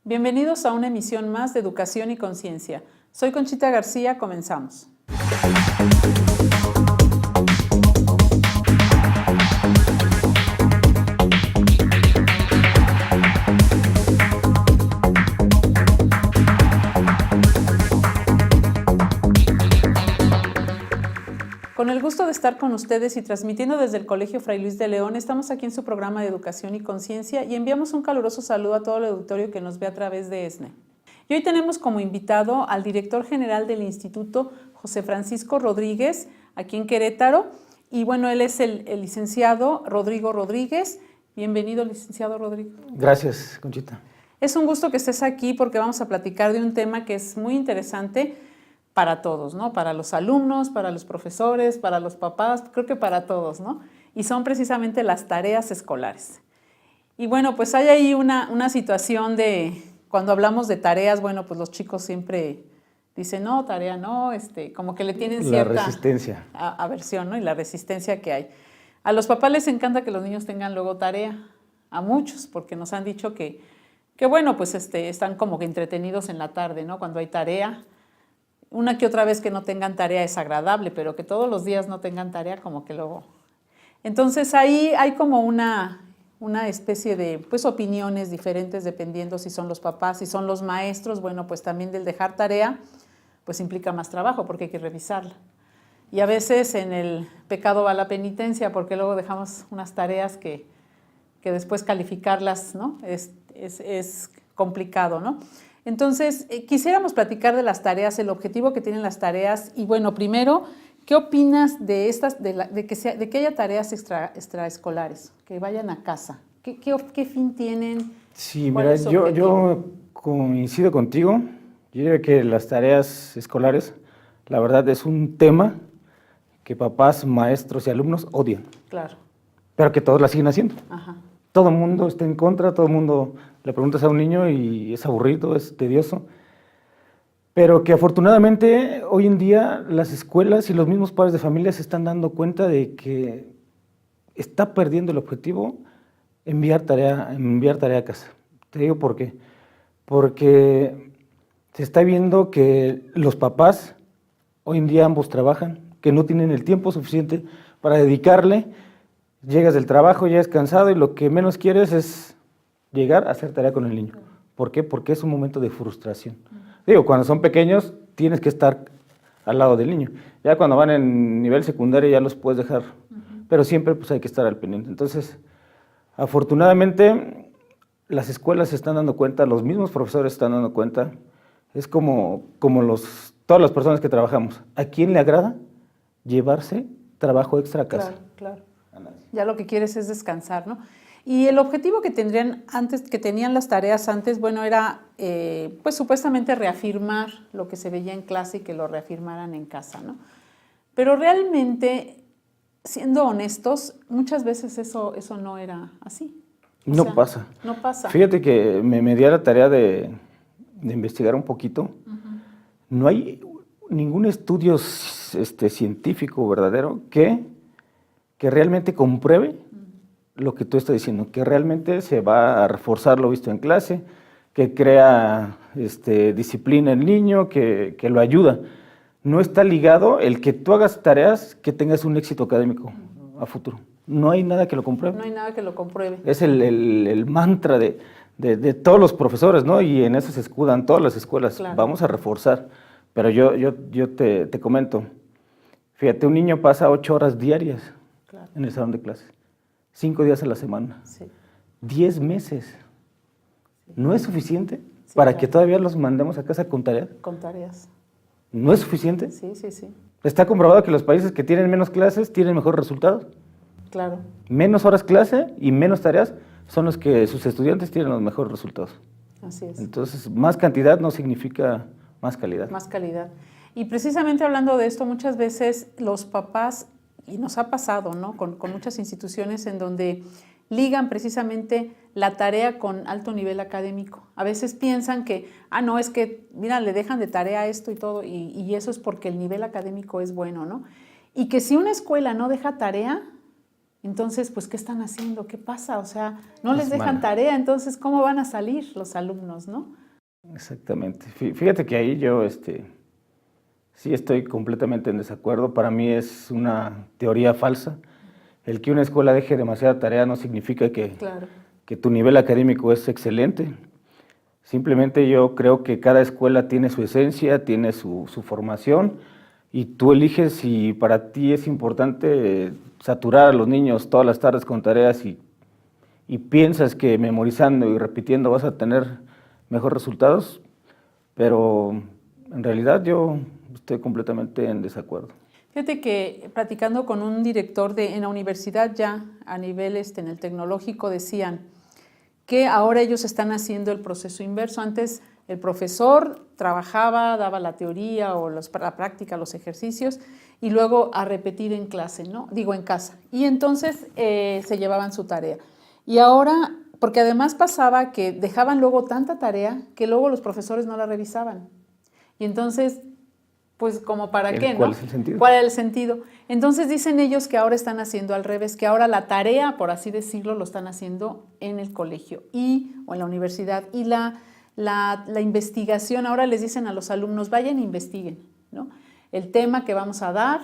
Bienvenidos a una emisión más de Educación y Conciencia. Soy Conchita García, comenzamos. Con el gusto de estar con ustedes y transmitiendo desde el Colegio Fray Luis de León, estamos aquí en su programa de Educación y Conciencia y enviamos un caluroso saludo a todo el auditorio que nos ve a través de ESNE. Y hoy tenemos como invitado al director general del Instituto, José Francisco Rodríguez, aquí en Querétaro. Y bueno, él es el licenciado Rodrigo Rodríguez. Bienvenido, licenciado Rodrigo. Gracias, Conchita. Es un gusto que estés aquí porque vamos a platicar de un tema que es muy interesante para todos, ¿no? Para los alumnos, para los profesores, para los papás, creo que para todos, ¿no? Y son precisamente las tareas escolares. Y bueno, pues hay ahí una situación de, cuando hablamos de tareas, bueno, pues los chicos siempre dicen, no, tarea no, como que le tienen cierta resistencia. Aversión, ¿no? Y la resistencia que hay. A los papás les encanta que los niños tengan luego tarea, a muchos, porque nos han dicho que bueno, pues están como que entretenidos en la tarde, ¿no? Cuando hay tarea. Una que otra vez que no tengan tarea es agradable, pero que todos los días no tengan tarea, como que luego... Entonces ahí hay como una especie de pues, opiniones diferentes dependiendo si son los papás, si son los maestros. Bueno, pues también del dejar tarea, pues implica más trabajo porque hay que revisarla. Y a veces en el pecado va la penitencia porque luego dejamos unas tareas que después calificarlas, ¿no? Es complicado, ¿no? Entonces, quisiéramos platicar de las tareas, el objetivo que tienen las tareas y bueno, primero, ¿qué opinas de estas, de que haya tareas extraescolares, que vayan a casa? ¿Qué fin tienen? Sí, mira, yo coincido contigo. Yo diría que las tareas escolares, la verdad, es un tema que papás, maestros y alumnos odian. Claro. Pero que todos la siguen haciendo. Ajá. Todo el mundo está en contra, todo el mundo le preguntas a un niño y es aburrido, es tedioso. Pero que afortunadamente hoy en día las escuelas y los mismos padres de familia se están dando cuenta de que está perdiendo el objetivo enviar tarea a casa. Te digo por qué. Porque se está viendo que los papás, hoy en día ambos trabajan, que no tienen el tiempo suficiente para dedicarle. Llegas del trabajo, ya es cansado y lo que menos quieres es llegar a hacer tarea con el niño. ¿Por qué? Porque es un momento de frustración. Digo, cuando son pequeños tienes que estar al lado del niño. Ya cuando van en nivel secundario ya los puedes dejar, pero siempre pues hay que estar al pendiente. Entonces, afortunadamente las escuelas se están dando cuenta, los mismos profesores se están dando cuenta. Es como todas las personas que trabajamos. ¿A quién le agrada llevarse trabajo extra a casa? Claro. Ya lo que quieres es descansar, ¿no? Y el objetivo que tenían las tareas antes, bueno, era pues supuestamente reafirmar lo que se veía en clase y que lo reafirmaran en casa, ¿no? Pero realmente, siendo honestos, muchas veces eso no era así. No pasa. No pasa. Fíjate que me di a la tarea de investigar un poquito. No hay ningún estudio científico verdadero que realmente compruebe lo que tú estás diciendo, que realmente se va a reforzar lo visto en clase, que crea disciplina en el niño, que lo ayuda. No está ligado el que tú hagas tareas que tengas un éxito académico a futuro. No hay nada que lo compruebe. No hay nada que lo compruebe. Es el mantra de todos los profesores, ¿no? Y en eso se escudan todas las escuelas. Claro. Vamos a reforzar. Pero yo te comento, fíjate, un niño pasa 8 horas diarias en el salón de clases, 5 días a la semana, 10 meses. ¿No es suficiente para que todavía los mandemos a casa con tareas? Con tareas. ¿No es suficiente? Sí. Está comprobado que los países que tienen menos clases tienen mejores resultados. Claro. Menos horas clase y menos tareas son los que sus estudiantes tienen los mejores resultados. Así es. Entonces, más cantidad no significa más calidad. Más calidad. Y precisamente hablando de esto, muchas veces los papás, y nos ha pasado, ¿no? Con muchas instituciones en donde ligan precisamente la tarea con alto nivel académico. A veces piensan que, no, es que, mira, le dejan de tarea esto y todo, y eso es porque el nivel académico es bueno, ¿no? Y que si una escuela no deja tarea, Entonces, pues, ¿qué están haciendo? ¿Qué pasa? O sea, no les Es dejan mala. tarea, entonces, ¿cómo van a salir los alumnos, no? Exactamente. Fíjate que ahí yo sí estoy completamente en desacuerdo. Para mí es una teoría falsa. El que una escuela deje demasiada tarea no significa Claro. que tu nivel académico es excelente. Simplemente yo creo que cada escuela tiene su esencia, tiene su formación y tú eliges si para ti es importante saturar a los niños todas las tardes con tareas y piensas que memorizando y repitiendo vas a tener mejores resultados, pero en realidad yo estoy completamente en desacuerdo. Fíjate que platicando con un director en la universidad ya a nivel en el tecnológico decían que ahora ellos están haciendo el proceso inverso. Antes el profesor trabajaba, daba la teoría o la práctica, los ejercicios y luego a repetir en clase, ¿no? Digo en casa. Y entonces se llevaban su tarea. Y ahora, porque además pasaba que dejaban luego tanta tarea que luego los profesores no la revisaban. Y entonces, pues como para qué, ¿no? ¿Cuál es el sentido? ¿Cuál era el sentido? Entonces dicen ellos que ahora están haciendo al revés, que ahora la tarea, por así decirlo, lo están haciendo en el colegio o en la universidad. Y la investigación, ahora les dicen a los alumnos, vayan e investiguen, ¿no? El tema que vamos a dar,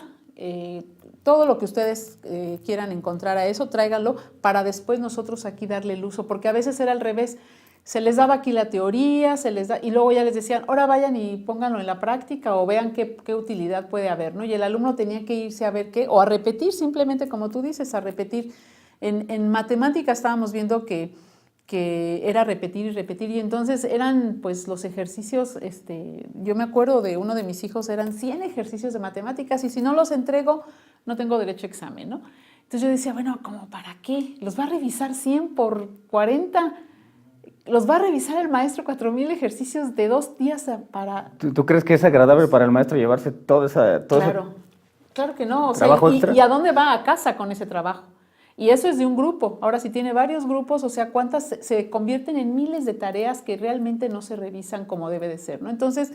todo lo que ustedes quieran encontrar a eso, tráiganlo para después nosotros aquí darle el uso, porque a veces era al revés. Se les daba aquí la teoría, y luego ya les decían, ahora vayan y pónganlo en la práctica o vean qué utilidad puede haber, ¿no? Y el alumno tenía que irse a ver qué, o a repetir simplemente, como tú dices, a repetir. En matemáticas estábamos viendo que era repetir y repetir, y entonces eran pues los ejercicios, yo me acuerdo de uno de mis hijos, eran 100 ejercicios de matemáticas, y si no los entrego, no tengo derecho a examen, ¿no? Entonces yo decía, bueno, ¿cómo para qué? ¿Los va a revisar 100 por 40? Los va a revisar el maestro 4,000 ejercicios de 2 días para... ¿Tú crees que es agradable para el maestro llevarse todo Claro, claro que no. O sea, trabajo extra? ¿y a dónde va a casa con ese trabajo? Y eso es de un grupo. Ahora, si tiene varios grupos, o sea, ¿cuántas se convierten en miles de tareas que realmente no se revisan como debe de ser, ¿no? Entonces,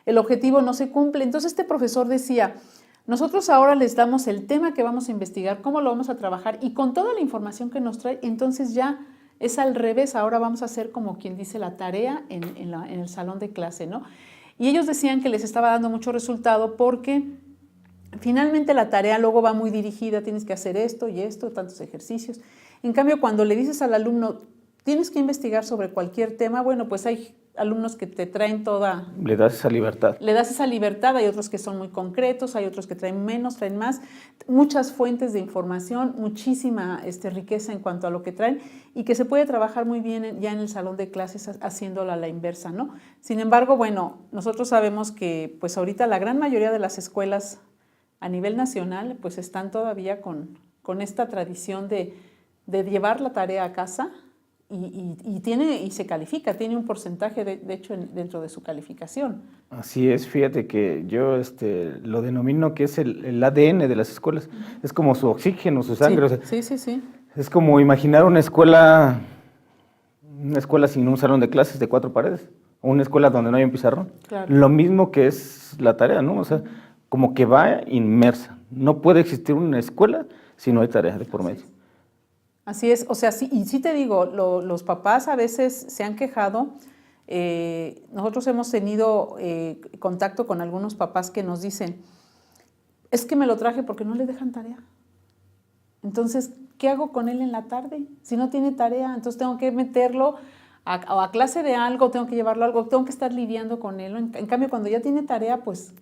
el objetivo no se cumple. Entonces, este profesor decía, nosotros ahora les damos el tema que vamos a investigar, cómo lo vamos a trabajar, y con toda la información que nos trae, entonces ya es al revés. Ahora vamos a hacer como quien dice la tarea en el salón de clase, ¿no? Y ellos decían que les estaba dando mucho resultado porque finalmente la tarea luego va muy dirigida, tienes que hacer esto y esto, tantos ejercicios. En cambio, cuando le dices al alumno, tienes que investigar sobre cualquier tema, bueno, pues hay alumnos que te traen toda... Le das esa libertad. Le das esa libertad, hay otros que son muy concretos, hay otros que traen menos, traen más, muchas fuentes de información, muchísima riqueza en cuanto a lo que traen y que se puede trabajar muy bien ya en el salón de clases haciéndola a la inversa, ¿no? Sin embargo, bueno, nosotros sabemos que pues ahorita la gran mayoría de las escuelas a nivel nacional pues están todavía con esta tradición de llevar la tarea a casa. Y se califica, tiene un porcentaje de hecho dentro de su calificación. Así es, fíjate que yo lo denomino que es el ADN de las escuelas, es como su oxígeno, su sangre. Sí, o sea, sí. Es como imaginar una escuela sin un salón de clases de 4 paredes, o una escuela donde no hay un pizarrón. Claro. Lo mismo que es la tarea, ¿no? O sea, como que va inmersa. No puede existir una escuela si no hay tarea de por medio. Así es, o sea, sí, y sí te digo, los papás a veces se han quejado. Nosotros hemos tenido contacto con algunos papás que nos dicen, es que me lo traje porque no le dejan tarea. Entonces, ¿qué hago con él en la tarde? Si no tiene tarea, entonces tengo que meterlo a clase de algo, tengo que llevarlo a algo, tengo que estar lidiando con él. En cambio, cuando ya tiene tarea, pues...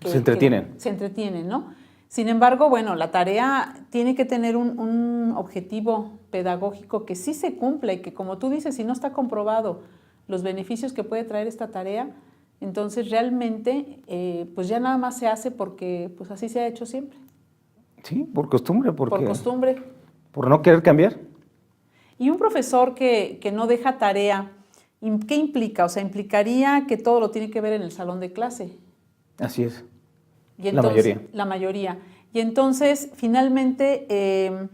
Se entretienen. Se entretienen, ¿no? Sin embargo, bueno, la tarea tiene que tener un objetivo pedagógico que sí se cumpla y que, como tú dices, si no está comprobado los beneficios que puede traer esta tarea, entonces realmente pues ya nada más se hace porque pues así se ha hecho siempre. Sí, por costumbre. Por costumbre. Por no querer cambiar. Y un profesor que no deja tarea, ¿qué implica? O sea, implicaría que todo lo tiene que ver en el salón de clase. Así es. Y entonces, la mayoría. Y entonces, finalmente,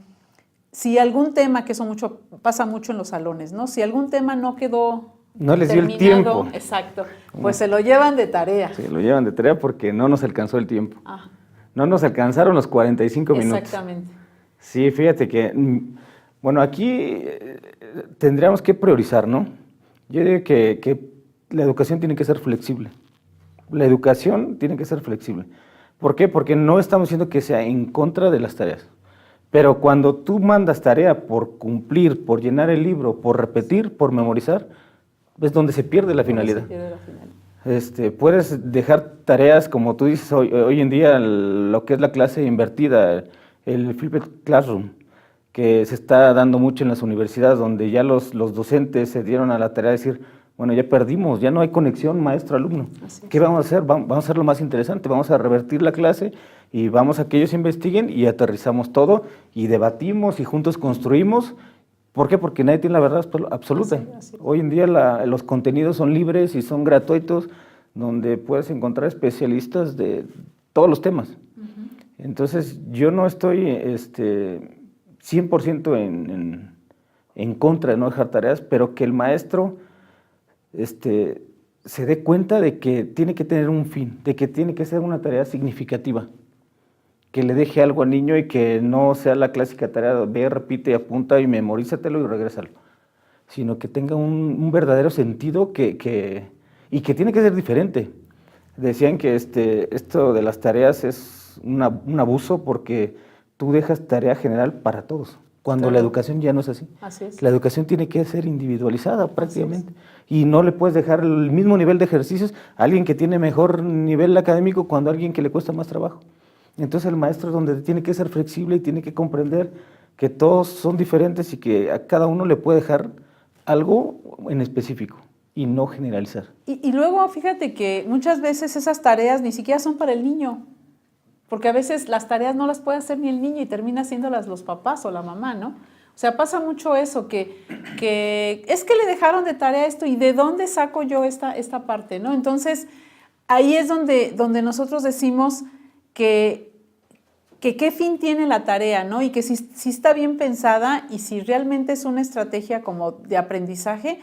si algún tema, que eso pasa mucho en los salones, ¿no? Si algún tema no quedó no les dio el tiempo. Exacto, pues se lo llevan de tarea. Sí, lo llevan de tarea porque no nos alcanzó el tiempo. No nos alcanzaron los 45 minutos. Exactamente. Sí, fíjate que, bueno, aquí tendríamos que priorizar, ¿no? Yo digo que la educación tiene que ser flexible. La educación tiene que ser flexible. ¿Por qué? Porque no estamos diciendo que sea en contra de las tareas. Pero cuando tú mandas tarea por cumplir, por llenar el libro, por repetir, por memorizar, es donde se pierde la finalidad. Se pierde la finalidad. Puedes dejar tareas, como tú dices, hoy en día lo que es la clase invertida, el flipped classroom, que se está dando mucho en las universidades, donde ya los docentes se dieron a la tarea de decir, bueno, ya perdimos, ya no hay conexión maestro-alumno. ¿Qué vamos a hacer? Vamos a hacer lo más interesante, vamos a revertir la clase y vamos a que ellos investiguen y aterrizamos todo y debatimos y juntos construimos. ¿Por qué? Porque nadie tiene la verdad absoluta. Así. Hoy en día los contenidos son libres y son gratuitos, donde puedes encontrar especialistas de todos los temas. Entonces, yo no estoy 100% en contra de no dejar tareas, pero que el maestro se dé cuenta de que tiene que tener un fin, de que tiene que ser una tarea significativa, que le deje algo al niño y que no sea la clásica tarea de ve, repite, apunta y memorízatelo y regrésalo, sino que tenga un verdadero sentido y que tiene que ser diferente. Decían que esto de las tareas es un abuso porque tú dejas tarea general para todos, cuando Claro. la educación ya no es así. Así es. La educación tiene que ser individualizada prácticamente y no le puedes dejar el mismo nivel de ejercicios a alguien que tiene mejor nivel académico cuando a alguien que le cuesta más trabajo. Entonces el maestro es donde tiene que ser flexible y tiene que comprender que todos son diferentes y que a cada uno le puede dejar algo en específico y no generalizar. Y luego fíjate que muchas veces esas tareas ni siquiera son para el niño, porque a veces las tareas no las puede hacer ni el niño y termina haciéndolas los papás o la mamá, ¿no? O sea, pasa mucho eso, que es que le dejaron de tarea esto y ¿de dónde saco yo esta parte, no? Entonces, ahí es donde nosotros decimos que qué fin tiene la tarea, ¿no? Y que si está bien pensada y si realmente es una estrategia como de aprendizaje,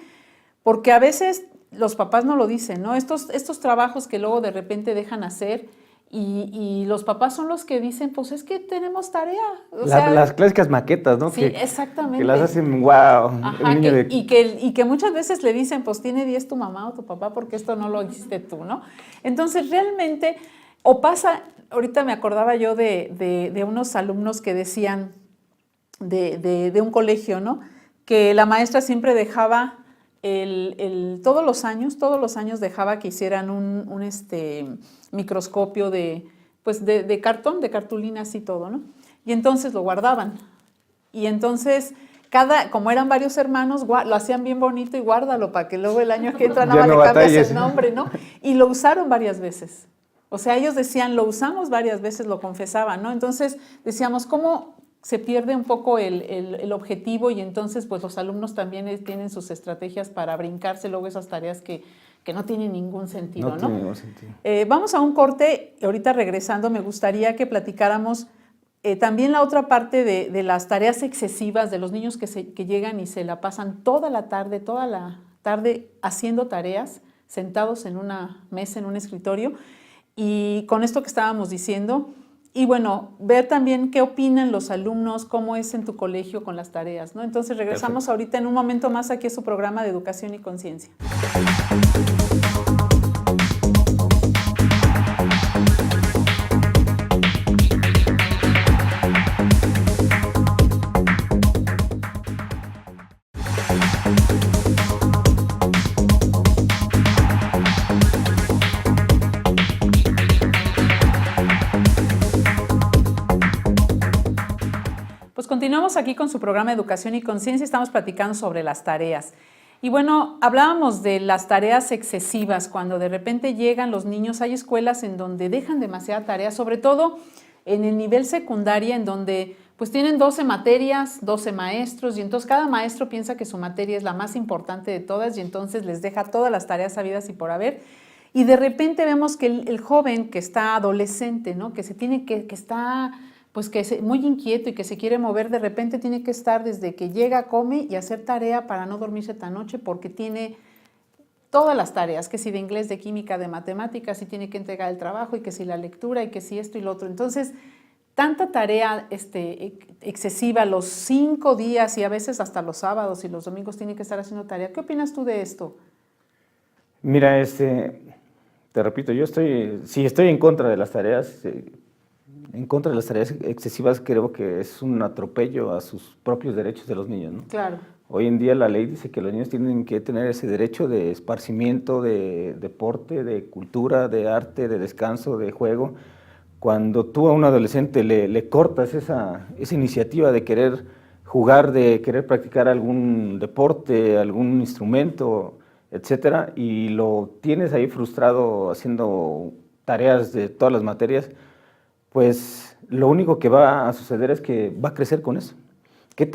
porque a veces los papás no lo dicen, ¿no? Estos trabajos que luego de repente dejan hacer y los papás son los que dicen, pues es que tenemos tarea. Las clásicas maquetas, ¿no? Sí, exactamente. Que las hacen, wow. Ajá, y que muchas veces le dicen, pues tiene 10 tu mamá o tu papá porque esto no lo hiciste tú, ¿no? Entonces realmente, o pasa, ahorita me acordaba yo de unos alumnos que decían de un colegio, ¿no? Que la maestra siempre dejaba todos los años dejaba que hicieran un microscopio de cartón, de cartulina así todo, ¿no? Y entonces lo guardaban. Y entonces, como eran varios hermanos, lo hacían bien bonito y guárdalo para que luego el año que entra nada más le cambias el nombre, ¿no? Y lo usaron varias veces. O sea, ellos decían, lo usamos varias veces, lo confesaban, ¿no? Entonces decíamos, ¿cómo se pierde un poco el objetivo? Y entonces, pues los alumnos también tienen sus estrategias para brincarse luego esas tareas que no tienen ningún sentido, ¿no? Tiene ningún sentido. Vamos a un corte, ahorita regresando me gustaría que platicáramos también la otra parte de las tareas excesivas de los niños que llegan y se la pasan toda la tarde haciendo tareas, sentados en una mesa, en un escritorio, y con esto que estábamos diciendo, y bueno, ver también qué opinan los alumnos, cómo es en tu colegio con las tareas, ¿no? Entonces regresamos ahorita en un momento más aquí a su programa de Educación y Conciencia. Continuamos aquí con su programa Educación y Conciencia, estamos platicando sobre las tareas. Y bueno, hablábamos de las tareas excesivas, cuando de repente llegan los niños, hay escuelas en donde dejan demasiada tarea, sobre todo en el nivel secundaria, en donde pues tienen 12 materias, 12 maestros, y entonces cada maestro piensa que su materia es la más importante de todas y entonces les deja todas las tareas habidas y por haber. Y de repente vemos que el joven que está adolescente, ¿no? Que está pues que es muy inquieto y que se quiere mover, de repente tiene que estar desde que llega, come y hacer tarea para no dormirse tan noche porque tiene todas las tareas, que si de inglés, de química, de matemáticas, y tiene que entregar el trabajo y que si la lectura y que si esto y lo otro. Entonces, tanta tarea excesiva, los 5 días y a veces hasta los sábados y los domingos tienen que estar haciendo tarea. ¿Qué opinas tú de esto? Mira, te repito, sí estoy en contra de las tareas, en contra de las tareas excesivas. Creo que es un atropello a sus propios derechos de los niños, ¿no? Claro. Hoy en día la ley dice que los niños tienen que tener ese derecho de esparcimiento, de deporte, de cultura, de arte, de descanso, de juego. Cuando tú a un adolescente le cortas esa iniciativa de querer jugar, de querer practicar algún deporte, algún instrumento, etcétera, y lo tienes ahí frustrado haciendo tareas de todas las materias, pues lo único que va a suceder es que va a crecer con eso. ¿Qué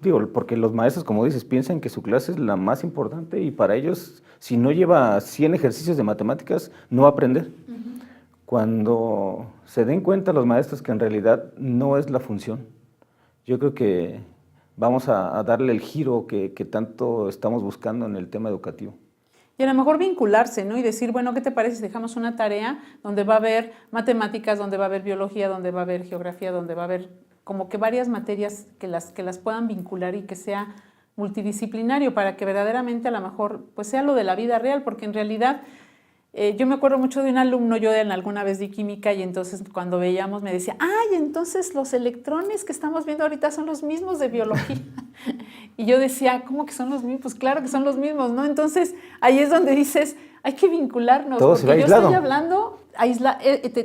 digo, porque los maestros, como dices, piensan que su clase es la más importante y para ellos, si no lleva 100 ejercicios de matemáticas, no va a aprender. Cuando se den cuenta los maestros que en realidad no es la función, yo creo que vamos a darle el giro que tanto estamos buscando en el tema educativo. Y a lo mejor vincularse, ¿no? Y decir, bueno, ¿qué te parece si dejamos una tarea donde va a haber matemáticas, donde va a haber biología, donde va a haber geografía, donde va a haber como que varias materias que las puedan vincular y que sea multidisciplinario para que verdaderamente a lo mejor pues sea lo de la vida real, porque en realidad yo me acuerdo mucho de un alumno, yo alguna vez di química y entonces cuando veíamos me decía, ay, entonces los electrones que estamos viendo ahorita son los mismos de biología. Y yo decía, ¿cómo que son los mismos? Pues claro que son los mismos, ¿no? Entonces ahí es donde dices, hay que vincularnos. Todo porque se va yo aislado. estoy hablando,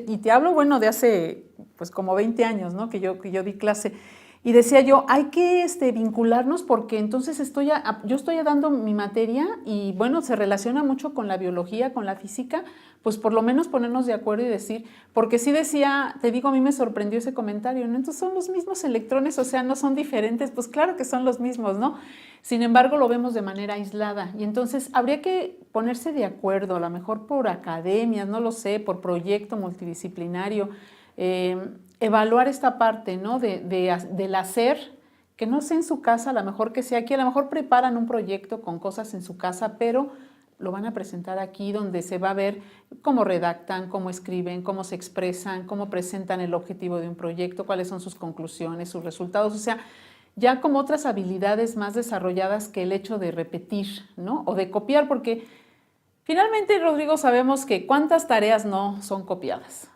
y te hablo, bueno, de hace pues como 20 años, ¿no? Que yo di clase. Y decía yo, hay que vincularnos porque entonces yo estoy dando mi materia y bueno, se relaciona mucho con la biología, con la física, pues por lo menos ponernos de acuerdo y decir, porque sí decía, te digo, a mí me sorprendió ese comentario, ¿no? Entonces son los mismos electrones, o sea, no son diferentes, pues claro que son los mismos, ¿no? Sin embargo, lo vemos de manera aislada y entonces habría que ponerse de acuerdo, a lo mejor por academias, no lo sé, por proyecto multidisciplinario, evaluar esta parte, ¿no? Del hacer, que no sea en su casa, a lo mejor que sea aquí, a lo mejor preparan un proyecto con cosas en su casa, pero lo van a presentar aquí donde se va a ver cómo redactan, cómo escriben, cómo se expresan, cómo presentan el objetivo de un proyecto, cuáles son sus conclusiones, sus resultados, o sea, ya como otras habilidades más desarrolladas que el hecho de repetir, ¿no? O de copiar, porque finalmente, Rodrigo, sabemos que cuántas tareas no son copiadas.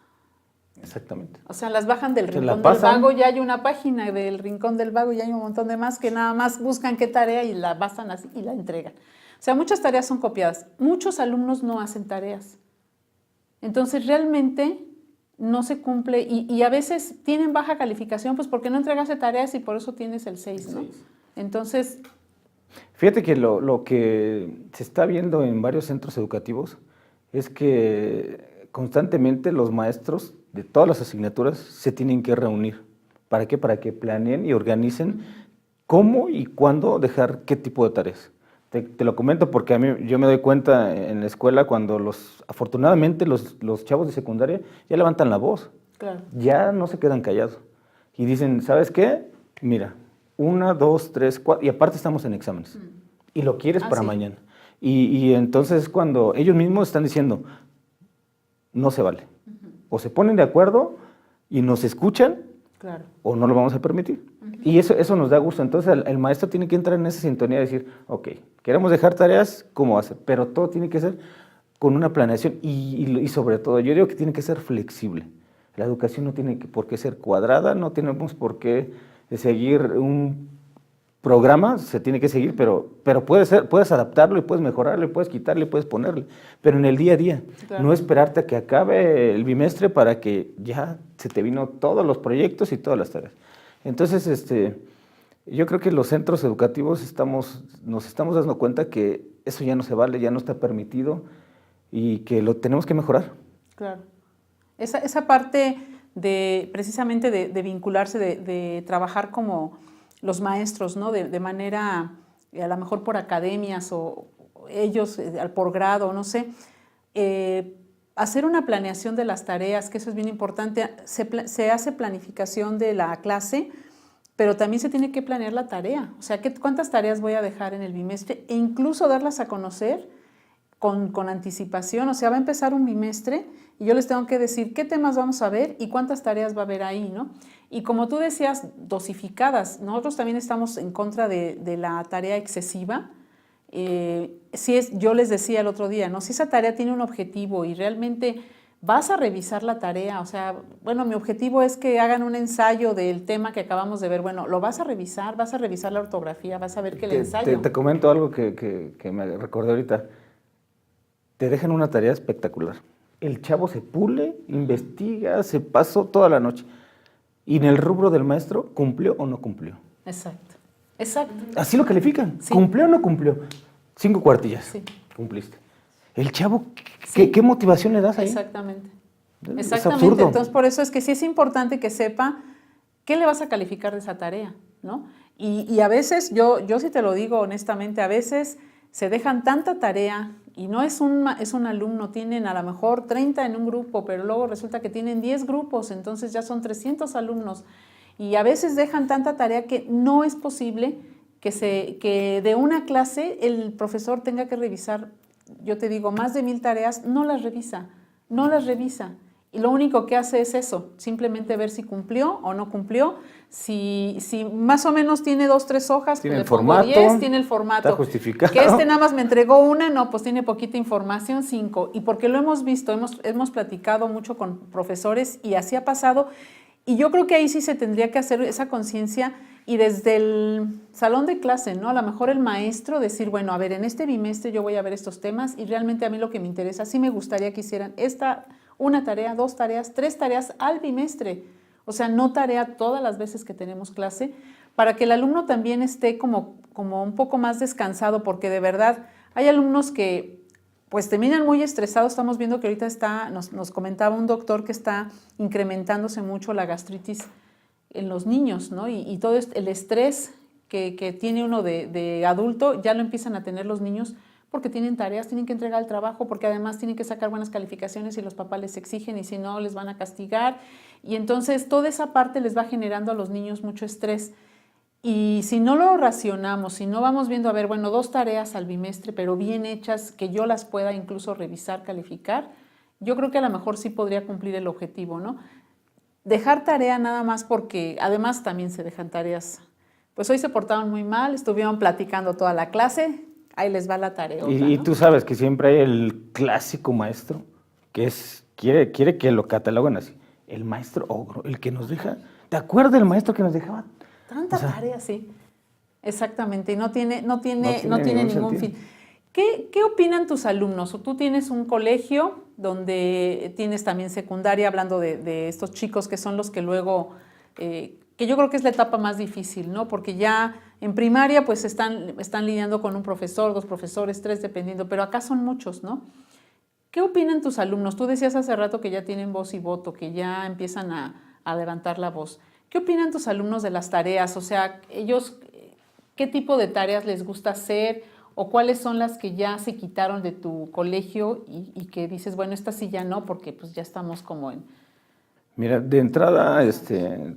Exactamente. O sea, las bajan del Rincón del Vago, ya hay una página del Rincón del Vago y hay un montón de más que nada más buscan qué tarea y la basan así y la entregan. O sea, muchas tareas son copiadas. Muchos alumnos no hacen tareas. Entonces, realmente no se cumple y a veces tienen baja calificación pues porque no entregaste tareas y por eso tienes el 6, ¿no? Entonces... Fíjate que lo que se está viendo en varios centros educativos es que constantemente los maestros de todas las asignaturas se tienen que reunir. ¿Para qué? Para que planeen y organicen cómo y cuándo dejar qué tipo de tareas. Te lo comento porque yo me doy cuenta en la escuela cuando afortunadamente los chavos de secundaria ya levantan la voz. Claro. Ya no se quedan callados. Y dicen, ¿sabes qué? Mira, 1, 2, 3, 4, y aparte estamos en exámenes. Y lo quieres para mañana. Y entonces cuando ellos mismos están diciendo, no se vale. O se ponen de acuerdo y nos escuchan, claro, o no lo vamos a permitir. Y eso nos da gusto. Entonces el maestro tiene que entrar en esa sintonía y decir, ok, queremos dejar tareas, ¿cómo hacer? Pero todo tiene que ser con una planeación y sobre todo, yo digo que tiene que ser flexible. La educación no tiene por qué ser cuadrada, no tenemos por qué seguir un programa, se tiene que seguir, pero puedes adaptarlo y puedes mejorarlo, y puedes quitarle, y puedes ponerle, pero en el día a día, claro, no esperarte a que acabe el bimestre para que ya se te vino todos los proyectos y todas las tareas. Entonces, yo creo que los centros educativos nos estamos dando cuenta que eso ya no se vale, ya no está permitido y que lo tenemos que mejorar. Claro. Esa parte precisamente de vincularse, de trabajar como los maestros, ¿no? De manera, a lo mejor por academias o ellos por grado, no sé, hacer una planeación de las tareas, que eso es bien importante. Se hace planificación de la clase, pero también se tiene que planear la tarea. O sea, ¿cuántas tareas voy a dejar en el bimestre? E incluso darlas a conocer con anticipación, o sea, va a empezar un bimestre y yo les tengo que decir qué temas vamos a ver y cuántas tareas va a haber ahí, ¿no? Y como tú decías, dosificadas. Nosotros también estamos en contra de la tarea excesiva. Yo les decía el otro día, ¿no? Si esa tarea tiene un objetivo y realmente vas a revisar la tarea, o sea, bueno, mi objetivo es que hagan un ensayo del tema que acabamos de ver, bueno, lo vas a revisar la ortografía, vas a ver que el ensayo… Te comento algo que me recordé ahorita. Te dejan una tarea espectacular. El chavo se pule, investiga, se pasó toda la noche. Y en el rubro del maestro, ¿cumplió o no cumplió? Exacto, exacto. Así lo califican. Sí. ¿Cumplió o no cumplió? 5 cuartillas. Sí. Cumpliste. El chavo, Sí. ¿qué motivación le das ahí? Exactamente. Es Exactamente. absurdo. Entonces, por eso es que sí es importante que sepa qué le vas a calificar de esa tarea, ¿no? Y a veces, yo sí te lo digo honestamente, a veces se dejan tanta tarea y no es un alumno, tienen a lo mejor 30 en un grupo, pero luego resulta que tienen 10 grupos, entonces ya son 300 alumnos. Y a veces dejan tanta tarea que no es posible que de una clase el profesor tenga que revisar, yo te digo, más de 1000 tareas, no las revisa. Y lo único que hace es eso, simplemente ver si cumplió o no cumplió, si más o menos tiene 2, 3 hojas, tiene pues el le pongo formato, 10, tiene el formato. está justificado. Que nada más me entregó una, no, pues tiene poquita información, 5. Y porque lo hemos visto, hemos platicado mucho con profesores y así ha pasado. Y yo creo que ahí sí se tendría que hacer esa conciencia y desde el salón de clase, ¿no? A lo mejor el maestro decir, bueno, a ver, en este bimestre yo voy a ver estos temas y realmente a mí lo que me interesa, sí me gustaría que hicieran una tarea, 2 tareas, 3 tareas al bimestre. O sea, no tarea todas las veces que tenemos clase, para que el alumno también esté como un poco más descansado, porque de verdad hay alumnos que pues terminan muy estresados. Estamos viendo que ahorita nos comentaba un doctor que está incrementándose mucho la gastritis en los niños, ¿no? Y todo el estrés que tiene uno de adulto ya lo empiezan a tener los niños porque tienen tareas, tienen que entregar el trabajo, porque además tienen que sacar buenas calificaciones y los papás les exigen y si no les van a castigar. Y entonces toda esa parte les va generando a los niños mucho estrés. Y si no lo racionamos, si no vamos viendo, a ver, bueno, 2 tareas al bimestre, pero bien hechas, que yo las pueda incluso revisar, calificar, yo creo que a lo mejor sí podría cumplir el objetivo, ¿no? Dejar tarea nada más porque, además también se dejan tareas, pues hoy se portaron muy mal, estuvieron platicando toda la clase, ahí les va la tarea. Y ¿no? tú sabes que siempre hay el clásico maestro que quiere que lo cataloguen así, el maestro ogro, el que nos deja, ¿te acuerdas del maestro que nos dejaba? Tanta tarea, sí. Exactamente, y no tiene ningún fin. ¿Qué opinan tus alumnos? Tú tienes un colegio donde tienes también secundaria, hablando de estos chicos que son los que luego, que yo creo que es la etapa más difícil, ¿no? Porque ya en primaria pues están lidiando con un profesor, 2 profesores, 3, dependiendo, pero acá son muchos, ¿no? ¿Qué opinan tus alumnos? Tú decías hace rato que ya tienen voz y voto, que ya empiezan a levantar la voz. ¿Qué opinan tus alumnos de las tareas? O sea, ellos, ¿qué tipo de tareas les gusta hacer? ¿O cuáles son las que ya se quitaron de tu colegio y que dices, bueno, esta sí ya no, porque pues ya estamos como en… Mira, de entrada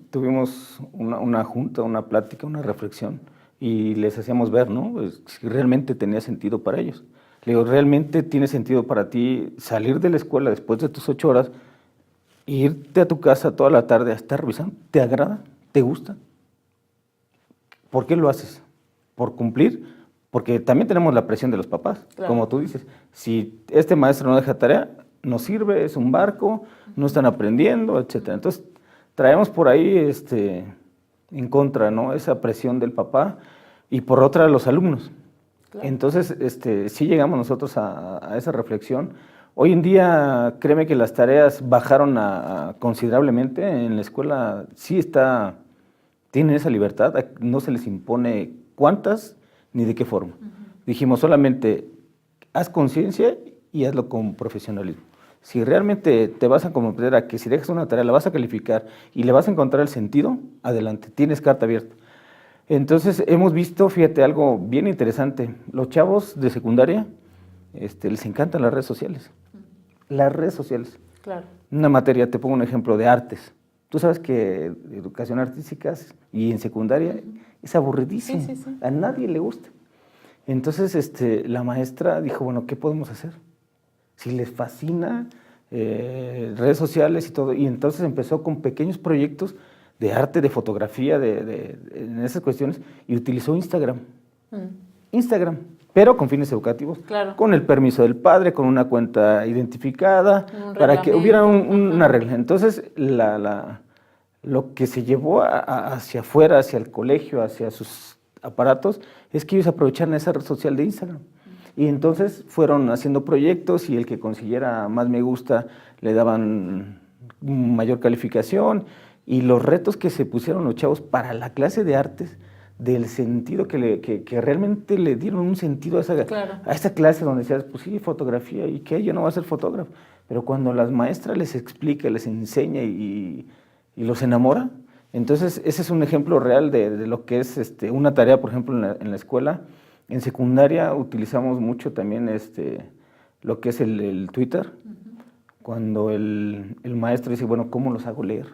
tuvimos una junta, una plática, una reflexión y les hacíamos ver, ¿no? Pues, si realmente tenía sentido para ellos. Le digo, ¿realmente tiene sentido para ti salir de la escuela después de tus 8 horas e irte a tu casa toda la tarde a estar revisando? ¿Te agrada? ¿Te gusta? ¿Por qué lo haces? ¿Por cumplir? Porque también tenemos la presión de los papás, claro. Como tú dices, si este maestro no deja tarea, no sirve, es un barco, no están aprendiendo, etc. Entonces, traemos por ahí en contra, ¿no? Esa presión del papá y por otra los alumnos. Claro. Entonces, sí llegamos nosotros a esa reflexión. Hoy en día, créeme que las tareas bajaron considerablemente. En la escuela sí tienen esa libertad, no se les impone cuántas ni de qué forma. Dijimos solamente, haz conciencia y hazlo con profesionalismo. Si realmente te vas a comprometer a que si dejas una tarea la vas a calificar y le vas a encontrar el sentido, adelante, tienes carta abierta. Entonces hemos visto, fíjate, algo bien interesante. Los chavos de secundaria les encantan las redes sociales. Las redes sociales. Claro. Una materia, te pongo un ejemplo de artes. Tú sabes que educación artística y en secundaria es aburridísimo. Sí. A nadie le gusta. Entonces la maestra dijo, bueno, ¿qué podemos hacer? Si les fascina redes sociales y todo, y entonces empezó con pequeños proyectos de arte, de fotografía, en esas cuestiones, y utilizó Instagram. Instagram, pero con fines educativos, Claro. con el permiso del padre, con una cuenta identificada, para que hubiera una regla. Entonces, lo que se llevó hacia afuera, hacia el colegio, hacia sus aparatos, es que ellos aprovecharon esa red social de Instagram. Y entonces fueron haciendo proyectos y el que consiguiera más me gusta le daban mayor calificación, y los retos que se pusieron los chavos para la clase de artes, del sentido que realmente le dieron un sentido a esa clase donde decías, pues sí, fotografía, ¿y qué? Yo no voy a ser fotógrafo. Pero cuando las maestras les explica, les enseña y los enamora, entonces ese es un ejemplo real de lo que es una tarea, por ejemplo, en la escuela. En secundaria utilizamos mucho también lo que es el Twitter, cuando el maestro dice, bueno, ¿cómo los hago leer?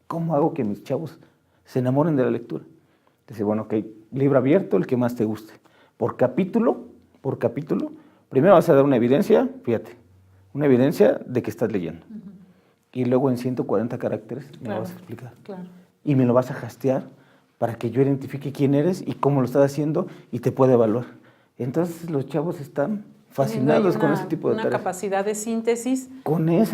¿Cómo hago que mis chavos se enamoren de la lectura? Dice, bueno, ok, libro abierto, el que más te guste. Por capítulo, primero vas a dar una evidencia, fíjate, una evidencia de que estás leyendo. Y luego en 140 caracteres me lo vas a explicar. Y me lo vas a hastear para que yo identifique quién eres y cómo lo estás haciendo y te pueda evaluar. Entonces los chavos están fascinados con ese tipo de tareas. Una capacidad de síntesis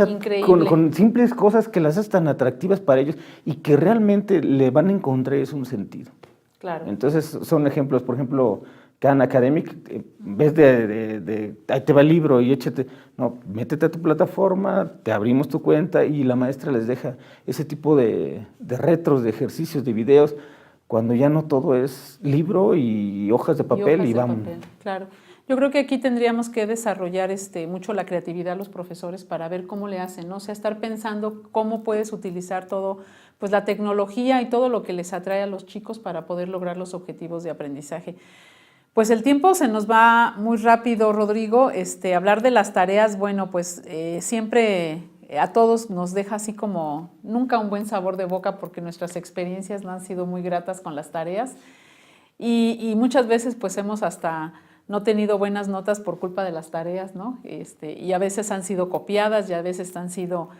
increíble. Con simples cosas que las hacen tan atractivas para ellos y que realmente le van a encontrar eso un sentido. Claro. Entonces son ejemplos, por ejemplo, Khan Academic, en vez de ahí te va el libro y échate, no, métete a tu plataforma, te abrimos tu cuenta y la maestra les deja ese tipo de retros, de ejercicios, de videos, cuando ya no todo es libro y hojas de papel y vamos. Claro. Yo creo que aquí tendríamos que desarrollar mucho la creatividad los profesores para ver cómo le hacen, ¿no? O sea, estar pensando cómo puedes utilizar todo, pues la tecnología y todo lo que les atrae a los chicos para poder lograr los objetivos de aprendizaje. Pues el tiempo se nos va muy rápido, Rodrigo. Hablar de las tareas, bueno, pues siempre a todos nos deja así como nunca un buen sabor de boca porque nuestras experiencias no han sido muy gratas con las tareas y muchas veces pues hemos hasta no tenido buenas notas por culpa de las tareas, ¿no? Y a veces han sido copiadas y a veces han sido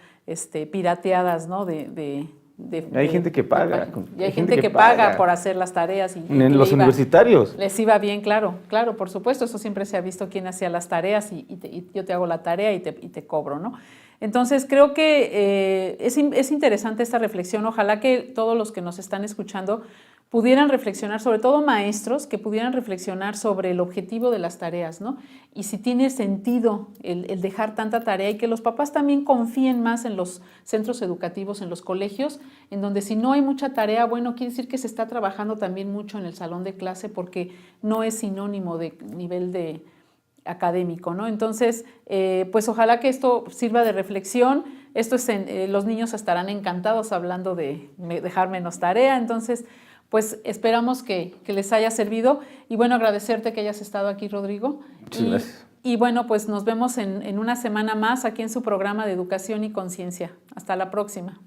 pirateadas, ¿no? Hay gente que paga. Y hay gente que paga por hacer las tareas. En los universitarios. Les iba bien, claro, por supuesto, eso siempre se ha visto quién hacía las tareas y yo te hago la tarea y te cobro, ¿no? Entonces, creo que es interesante esta reflexión. Ojalá que todos los que nos están escuchando pudieran reflexionar, sobre todo maestros, que pudieran reflexionar sobre el objetivo de las tareas, ¿no? Y si tiene sentido el dejar tanta tarea y que los papás también confíen más en los centros educativos, en los colegios, en donde si no hay mucha tarea, bueno, quiere decir que se está trabajando también mucho en el salón de clase porque no es sinónimo de nivel de académico, ¿no? Entonces, pues ojalá que esto sirva de reflexión. Esto es los niños estarán encantados hablando de dejar menos tarea, entonces pues esperamos que les haya servido y bueno, agradecerte que hayas estado aquí, Rodrigo. Muchas gracias. Y bueno, pues nos vemos en una semana más aquí en su programa de Educación y Conciencia. Hasta la próxima.